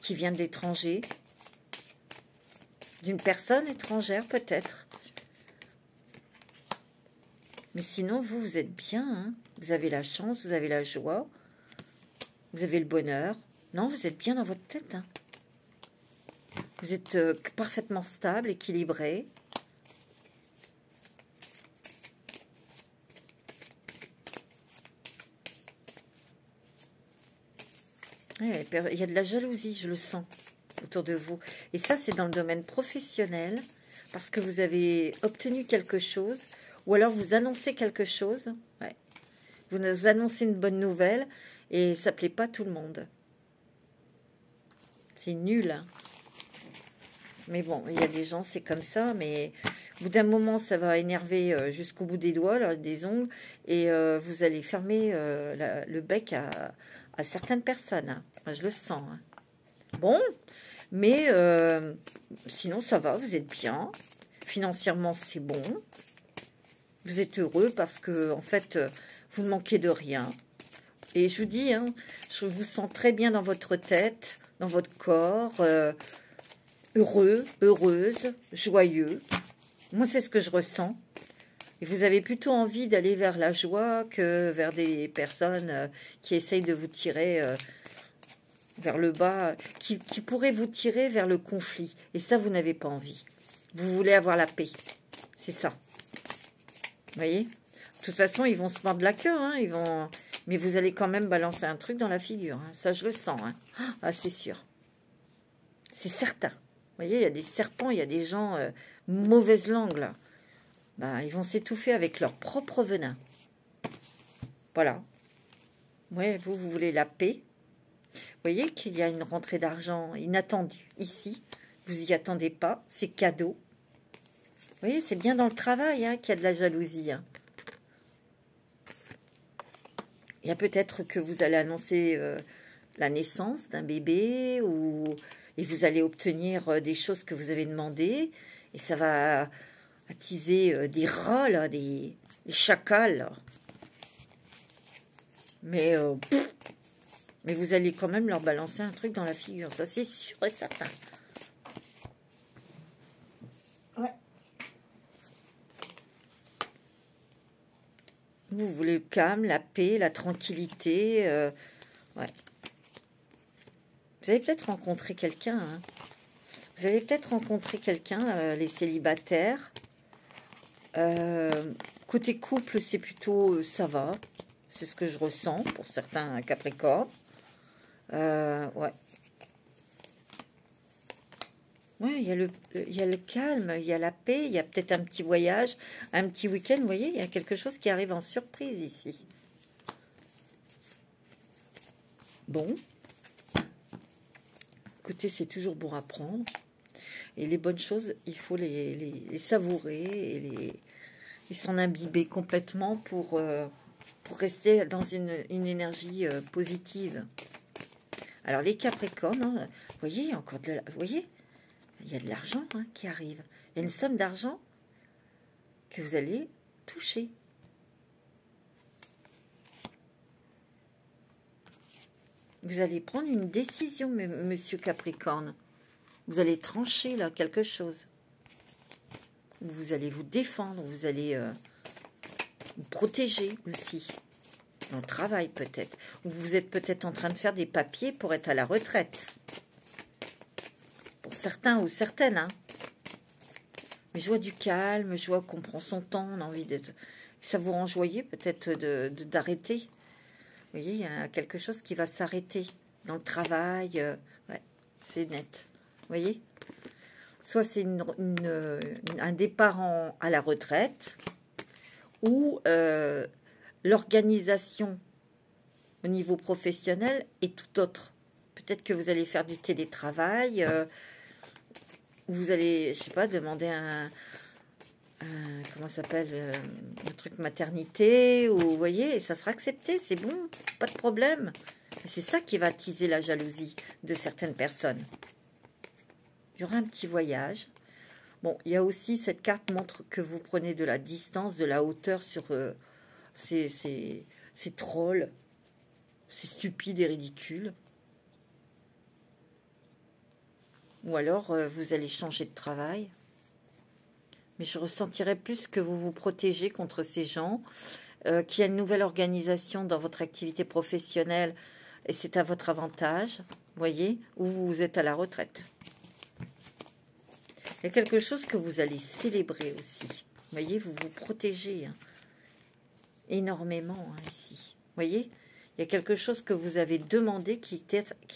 Speaker 1: qui vient de l'étranger, d'une personne étrangère peut-être. Mais sinon, vous êtes bien, hein, Vous avez la chance, vous avez la joie, vous avez le bonheur. Non, vous êtes bien dans votre tête. Hein. Vous êtes parfaitement stable, équilibré. Ouais, il y a de la jalousie, je le sens, autour de vous. Et ça, c'est dans le domaine professionnel, parce que vous avez obtenu quelque chose, ou alors vous annoncez quelque chose. Ouais. Vous nous annoncez une bonne nouvelle, et ça ne plaît pas à tout le monde. C'est nul, hein. Mais bon, il y a des gens, c'est comme ça, mais au bout d'un moment, ça va énerver jusqu'au bout des doigts, là, des ongles, et vous allez fermer le bec à certaines personnes. Hein. Enfin, je le sens. Hein. Bon, mais sinon, ça va, vous êtes bien. Financièrement, c'est bon. Vous êtes heureux parce que, en fait, vous ne manquez de rien. Et je vous dis, hein, je vous sens très bien dans votre tête, dans votre corps, heureux, heureuse, joyeux. Moi, c'est ce que je ressens. Et vous avez plutôt envie d'aller vers la joie que vers des personnes qui essayent de vous tirer vers le bas, qui pourraient vous tirer vers le conflit. Et ça, vous n'avez pas envie. Vous voulez avoir la paix. C'est ça. Vous voyez? De toute façon, ils vont se mordre la queue. Hein, ils vont... Mais vous allez quand même balancer un truc dans la figure. Hein. Ça, je le sens. Hein. Ah, c'est sûr. C'est certain. Vous voyez, il y a des serpents, il y a des gens mauvaise langue, là. Bah, ils vont s'étouffer avec leur propre venin. Voilà. Ouais, vous voulez la paix. Vous voyez qu'il y a une rentrée d'argent inattendue ici. Vous n'y attendez pas. C'est cadeau. Vous voyez, c'est bien dans le travail hein, qu'il y a de la jalousie. Hein. Il y a peut-être que vous allez annoncer la naissance d'un bébé et vous allez obtenir des choses que vous avez demandées. Et ça va attiser des rats, là, des chacals. Là. Mais vous allez quand même leur balancer un truc dans la figure. Ça, c'est sûr et certain. Ouais. Vous voulez le calme, la paix, la tranquillité. Ouais. Vous avez peut-être rencontré quelqu'un. Hein. Vous avez peut-être rencontré quelqu'un, les célibataires. Côté couple, c'est plutôt ça va. C'est ce que je ressens pour certains Capricornes. Ouais. Ouais, il y a le calme, il y a la paix, il y a peut-être un petit voyage, un petit week-end. Vous voyez, il y a quelque chose qui arrive en surprise ici. Bon. Écoutez, c'est toujours bon à prendre. Et les bonnes choses, il faut les savourer et s'en imbiber complètement pour rester dans une énergie positive. Alors, les Capricornes, hein, vous voyez, il y a encore de vous voyez, il y a de l'argent hein, qui arrive. Il y a une somme d'argent que vous allez toucher. Vous allez prendre une décision, monsieur Capricorne. Vous allez trancher là quelque chose. Vous allez vous défendre, vous allez vous protéger aussi. Dans le travail peut-être. Ou vous êtes peut-être en train de faire des papiers pour être à la retraite. Pour certains ou certaines. Hein. Mais je vois du calme, je vois qu'on prend son temps, on a envie d'être... Ça vous rend joyeux peut-être d'arrêter. Vous voyez, il y a quelque chose qui va s'arrêter dans le travail. Ouais, c'est net. Vous voyez? Soit c'est un départ à la retraite ou l'organisation au niveau professionnel est tout autre. Peut-être que vous allez faire du télétravail, vous allez, je sais pas, demander comment ça s'appelle, un truc maternité, ou vous voyez, et ça sera accepté, c'est bon, pas de problème. C'est ça qui va attiser la jalousie de certaines personnes. Il y aura un petit voyage. Bon, il y a aussi, cette carte montre que vous prenez de la distance, de la hauteur sur ces trolls. C'est stupide et ridicule. Ou alors, vous allez changer de travail. Mais je ressentirais plus que vous vous protégez contre ces gens. qu'il y a une nouvelle organisation dans votre activité professionnelle et c'est à votre avantage, voyez, ou vous êtes à la retraite. Il y a quelque chose que vous allez célébrer aussi. Voyez, vous vous protégez hein, énormément hein, ici. Voyez, il y a quelque chose que vous avez demandé qui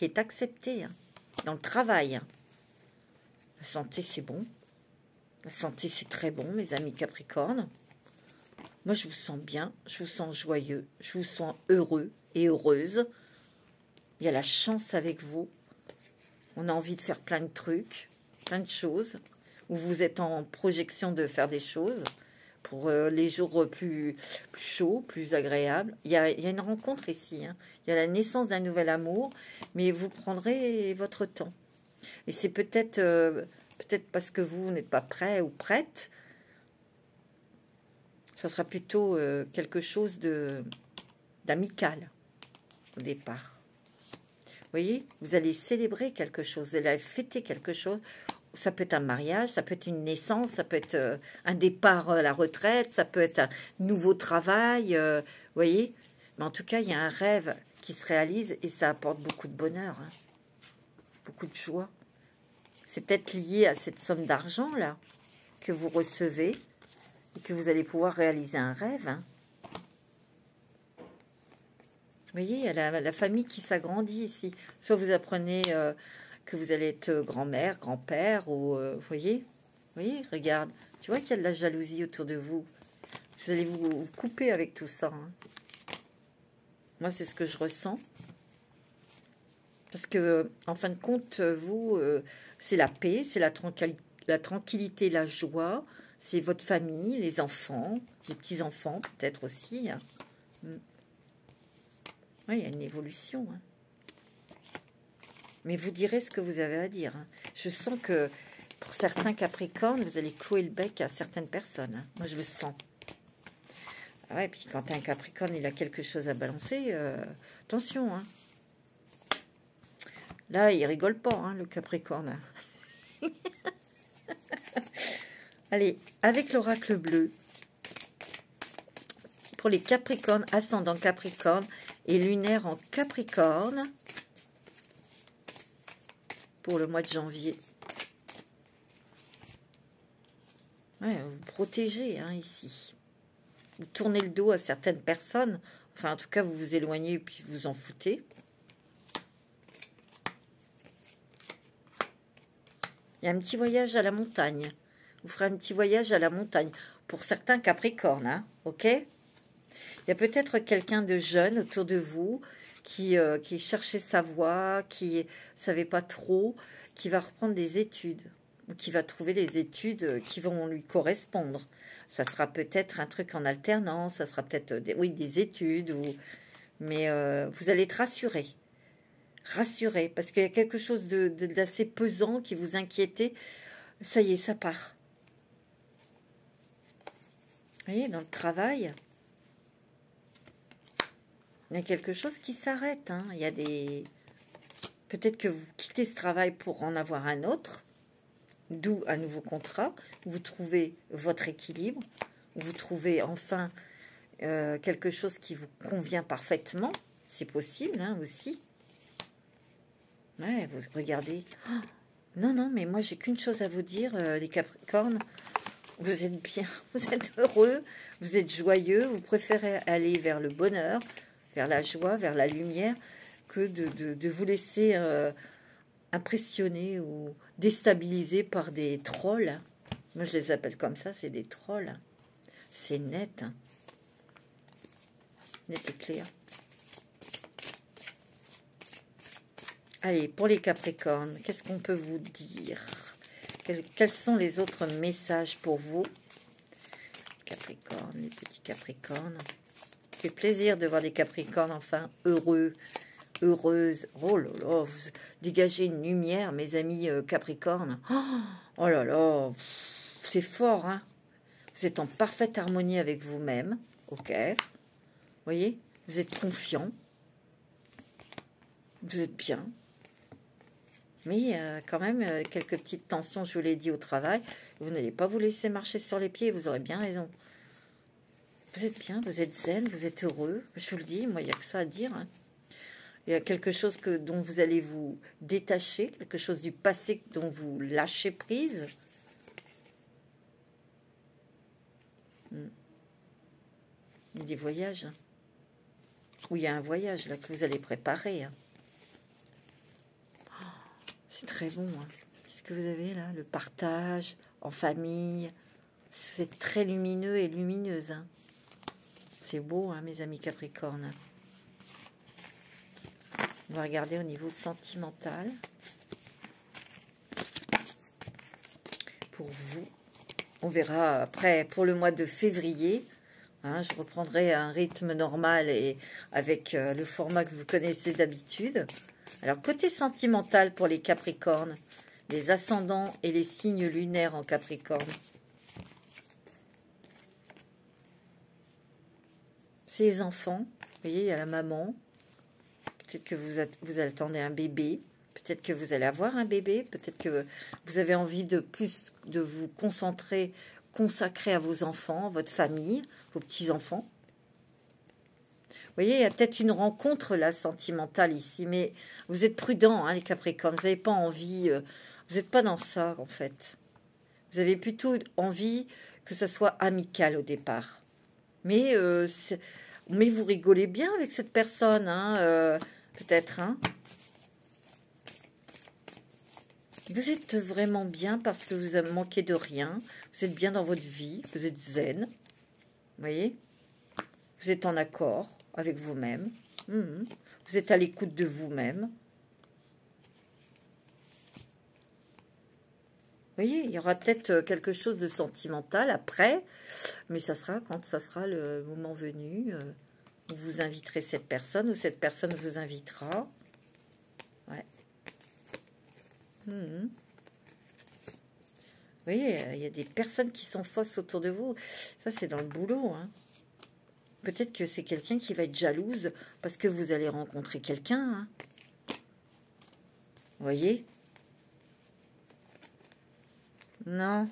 Speaker 1: est accepté hein, dans le travail. La santé, c'est bon. La santé, c'est très bon, mes amis Capricorne. Moi, je vous sens bien, je vous sens joyeux, je vous sens heureux et heureuse. Il y a la chance avec vous. On a envie de faire plein de trucs, plein de choses. Où vous êtes en projection de faire des choses pour les jours plus chauds, plus agréables. Il y a une rencontre ici. Hein. Il y a la naissance d'un nouvel amour, mais vous prendrez votre temps. Et c'est peut-être parce que vous n'êtes pas prêt ou prête. Ça sera plutôt quelque chose d'amical au départ. Vous voyez, vous allez célébrer quelque chose, vous allez fêter quelque chose. Ça peut être un mariage, ça peut être une naissance, ça peut être un départ à la retraite, ça peut être un nouveau travail, vous voyez. Mais en tout cas, il y a un rêve qui se réalise et ça apporte beaucoup de bonheur, hein. Beaucoup de joie. C'est peut-être lié à cette somme d'argent là que vous recevez et que vous allez pouvoir réaliser un rêve. Hein. Vous voyez, il y a la famille qui s'agrandit ici. Soit vous apprenez que vous allez être grand-mère, grand-père, ou vous voyez, regarde, tu vois qu'il y a de la jalousie autour de vous. Vous allez vous couper avec tout ça. Hein. Moi, c'est ce que je ressens. Parce que, en fin de compte, vous, c'est la paix, c'est la tranquillité, la joie, c'est votre famille, les enfants, les petits-enfants peut-être aussi. Hein. Oui, il y a une évolution. Hein. Mais vous direz ce que vous avez à dire. Hein. Je sens que pour certains Capricornes, vous allez clouer le bec à certaines personnes. Hein. Moi, je le sens. Ah ouais, puis quand un Capricorne, il a quelque chose à balancer, attention. Hein. Là, il rigole pas, hein, le Capricorne. Allez, avec l'oracle bleu, pour les Capricornes, ascendant Capricorne et lunaire en Capricorne, pour le mois de janvier. Ouais, vous protégez hein, ici. Vous tournez le dos à certaines personnes. Enfin, en tout cas, vous vous éloignez et puis vous en foutez. Il y a un petit voyage à la montagne. Vous ferez un petit voyage à la montagne. Pour certains Capricornes, hein, ok? Il y a peut-être quelqu'un de jeune autour de vous qui cherchait sa voie, qui ne savait pas trop, qui va reprendre des études, ou qui va trouver les études qui vont lui correspondre. Ça sera peut-être un truc en alternance, ça sera peut-être des études, mais vous allez être rassuré. Rassuré, parce qu'il y a quelque chose d'assez pesant qui vous inquiétait. Ça y est, ça part. Vous voyez, dans le travail... Il y a quelque chose qui s'arrête. Hein. Il y a des... Peut-être que vous quittez ce travail pour en avoir un autre, d'où un nouveau contrat. Vous trouvez votre équilibre. Vous trouvez enfin quelque chose qui vous convient parfaitement. C'est possible hein, aussi. Ouais, vous regardez. Oh, non, mais moi, j'ai qu'une chose à vous dire, les Capricornes. Vous êtes bien, vous êtes heureux, vous êtes joyeux. Vous préférez aller vers le bonheur, vers la joie, vers la lumière, que de vous laisser impressionner ou déstabiliser par des trolls. Moi, je les appelle comme ça, c'est des trolls. C'est net. Hein. Net et clair. Allez, pour les Capricornes, qu'est-ce qu'on peut vous dire? Quels sont les autres messages pour vous? Capricorne, les petits Capricornes. Ça fait plaisir de voir des Capricornes enfin heureux, heureuses. Oh là là, vous dégagez une lumière, mes amis Capricornes. Oh là là, c'est fort, hein. Vous êtes en parfaite harmonie avec vous-même, ok. Vous voyez, vous êtes confiant. Vous êtes bien. Mais quand même, quelques petites tensions, je vous l'ai dit, au travail. Vous n'allez pas vous laisser marcher sur les pieds, vous aurez bien raison. Vous êtes bien, vous êtes zen, vous êtes heureux. Je vous le dis, moi, il n'y a que ça à dire. Hein. Il y a quelque chose dont vous allez vous détacher, quelque chose du passé dont vous lâchez prise. Il y a des voyages. Ou il y a un voyage là que vous allez préparer. Hein. Oh, c'est très bon. Hein. Qu'est-ce que vous avez là? Le partage en famille. C'est très lumineux et lumineuse. Hein. C'est beau, hein, mes amis Capricorne. On va regarder au niveau sentimental. Pour vous. On verra après pour le mois de février. Hein, je reprendrai un rythme normal et avec le format que vous connaissez d'habitude. Alors, côté sentimental pour les Capricornes, les ascendants et les signes lunaires en Capricorne. C'est les enfants. Vous voyez, il y a la maman. Peut-être que vous attendez un bébé. Peut-être que vous allez avoir un bébé. Peut-être que vous avez envie de vous consacrer à vos enfants, votre famille, vos petits-enfants. Vous voyez, il y a peut-être une rencontre là, sentimentale ici. Mais vous êtes prudents, hein, les Capricornes. Vous n'avez pas envie... vous n'êtes pas dans ça, en fait. Vous avez plutôt envie que ça soit amical au départ. Mais vous rigolez bien avec cette personne, hein, peut-être. Hein. Vous êtes vraiment bien parce que vous manquez de rien. Vous êtes bien dans votre vie. Vous êtes zen. Vous voyez? Vous êtes en accord avec vous-même. Vous êtes à l'écoute de vous-même. Vous voyez, il y aura peut-être quelque chose de sentimental après, mais ça sera quand ça sera le moment venu. Vous inviterez cette personne ou cette personne vous invitera. Ouais. Vous voyez, il y a des personnes qui sont fausses autour de vous. Ça, c'est dans le boulot. Hein. Peut-être que c'est quelqu'un qui va être jalouse parce que vous allez rencontrer quelqu'un. Hein. Vous voyez? Non.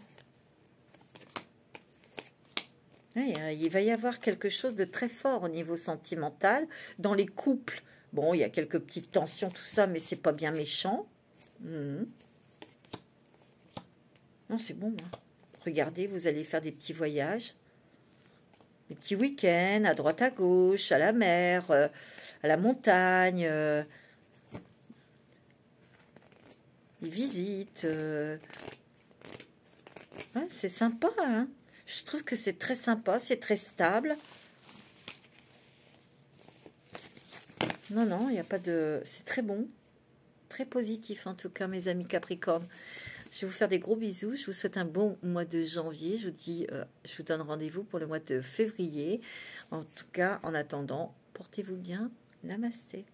Speaker 1: Il va y avoir quelque chose de très fort au niveau sentimental. Dans les couples, bon, il y a quelques petites tensions, tout ça, mais c'est pas bien méchant. Non, c'est bon. Hein. Regardez, vous allez faire des petits voyages. Des petits week-ends, à droite, à gauche, à la mer, à la montagne. Des visites. Ouais, c'est sympa, hein. Je trouve que c'est très sympa, c'est très stable. Non, non, il n'y a pas de... C'est très bon. Très positif, en tout cas, mes amis Capricorne. Je vais vous faire des gros bisous. Je vous souhaite un bon mois de janvier. Je vous dis, je vous donne rendez-vous pour le mois de février. En tout cas, en attendant, portez-vous bien. Namasté.